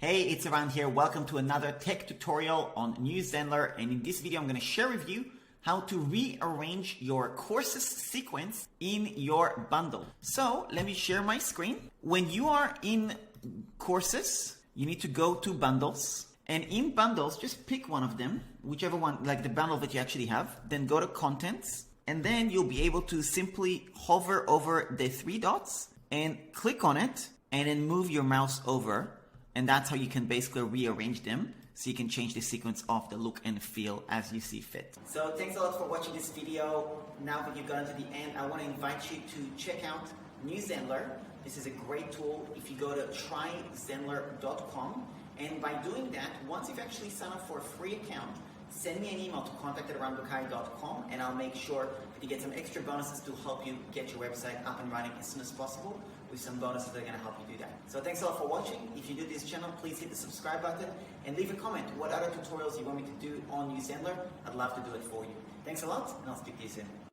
Hey, it's Eran here. Welcome to another tech tutorial on new Zenler. And in this video, I'm going to share with you how to rearrange your courses sequence in your bundle. So let me share my screen. When you are in courses, you need to go to bundles. And in bundles, just pick one of them, whichever one, like the bundle that you actually have. Then go to contents. And then you'll be able to simply hover over the three dots and click on it and then move your mouse over. And that's how you can basically rearrange them so you can change the sequence of the look and feel as you see fit. So thanks a lot for watching this video. Now that you've gotten to the end, I want to invite you to check out new Zenler. This is a great tool. If you go to tryzenler.com, and by doing that, once you've actually signed up for a free account, send me an email to contact@eranbukai.com and I'll make sure that you get some extra bonuses to help you get your website up and running as soon as possible with some bonuses that are going to help you do that. So thanks a lot for watching. If you do this channel, please hit the subscribe button and leave a comment what other tutorials you want me to do on new Zenler. I'd love to do it for you. Thanks a lot and I'll speak to you soon.